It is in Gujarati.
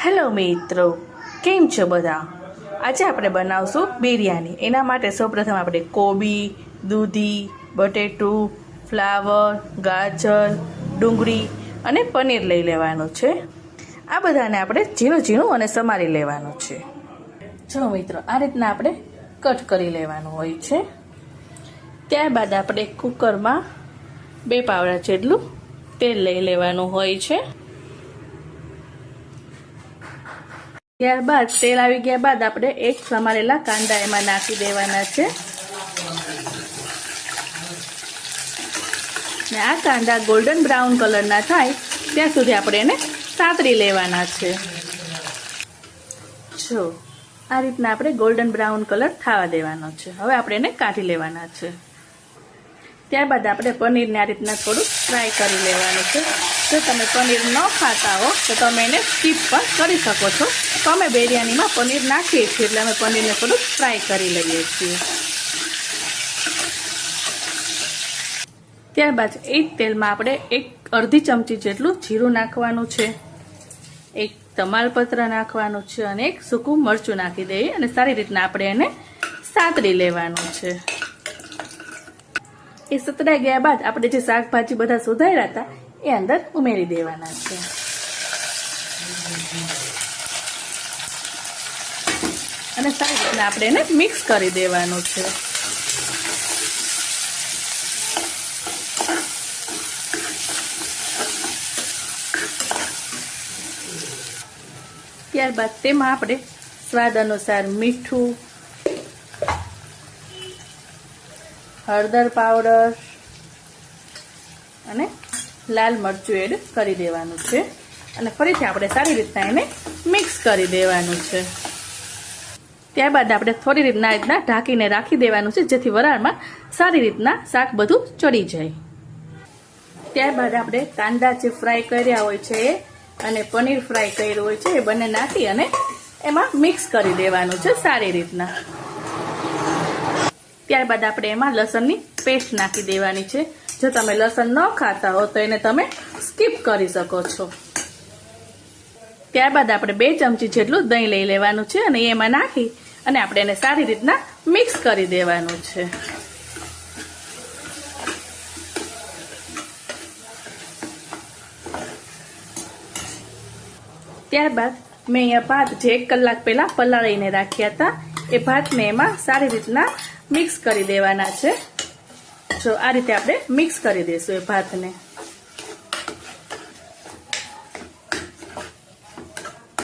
હેલો મિત્રો, કેમ છો બધા? આજે આપણે બનાવશું બિરયાની. એના માટે સૌપ્રથમ આપણે કોબી, દૂધી, બટેટું, ફ્લાવર, ગાજર, ડુંગળી અને પનીર લઈ લેવાનું છે. આ બધાને આપણે ઝીણું ઝીણું અને સમારી લેવાનું છે. જો મિત્રો, આ રીતના આપણે કટ કરી લેવાનું હોય છે. ત્યારબાદ આપણે કુકરમાં 2 પાવડા જેટલું તેલ લઈ લેવાનું હોય છે. ત્યારબાદ તેલ આવી ગયા બાદ આપણે એક સમારેલા કાંદા એમાં નાખી દેવાના છે. ને આ કાંદા ગોલ્ડન બ્રાઉન કલરના થાય ત્યાં સુધી આપણે એને સાતરી લેવાના છે. જો આ રીતના આપણે ગોલ્ડન બ્રાઉન કલર થવા દેવાનો છે. હવે આપણે એને કાઢી લેવાના છે. ત્યારબાદ આપણે પનીરને આ રીતના થોડું ફ્રાય કરી લેવાનું છે. જો તમે પનીર ન ખાતા હો તો તમે એને સ્કીપ પણ કરી શકો છો. તો અમે બિરયાનીમાં પનીર નાખીએ છીએ એટલે અમે પનીરને થોડું ફ્રાય કરી લઈએ છીએ. ત્યારબાદ એ જ તેલમાં આપણે અડધી ચમચી જેટલું જીરું નાખવાનું છે, એક તમાલપત્ર નાખવાનું છે અને એક સૂકું મરચું નાખી દઈએ અને સારી રીતના આપણે એને સાતરી લેવાનું છે. એ સતરાઈ ગયા બાદ આપણે જે શાકભાજી બધા સુધાર્યા હતા એ અંદર ઉમેરી દેવાના છે. અને સારી રીતના આપણે એને મિક્સ કરી દેવાનું છે. ત્યારબાદ તેમાં આપણે સ્વાદ અનુસાર મીઠું, હળદર પાવડર અને લાલ મરચું એડ કરી દેવાનું છે. અને ફરીથી આપણે સારી રીતના એને મિક્સ કરી દેવાનું છે. ત્યારબાદ આપણે થોડી રીતના ઢાંકીને રાખી દેવાનું છે, જેથી વરાળમાં સારી રીતના શાક બધું ચડી જાય. ત્યારબાદ આપણે કાંદા જે ફ્રાય કર્યા હોય છે એ અને પનીર ફ્રાય કર્યું હોય છે એ બંને નાખી અને એમાં મિક્સ કરી દેવાનું છે સારી રીતના. ત્યારબાદ આપણે એમાં લસણની પેસ્ટ નાખી દેવાની છે. જો તમે લસણ ન ખાતા હો તો એને તમે સ્કીપ કરી શકો છો. ત્યારબાદ આપણે 2 ચમચી જેટલું દહીં લઈ લેવાનું છે અને એમાં નાખી અને આપણે એને સારી રીતના મિક્સ કરી દેવાનું છે. ત્યારબાદ મેં અહીંયા ભાત જે 1 કલાક પહેલા પલાળીને રાખ્યા હતા એ ભાતને એમાં સારી રીતના મિક્સ કરી દેવાના છે. જો આ રીતે આપણે મિક્સ કરી દઈશું એ ભાતને.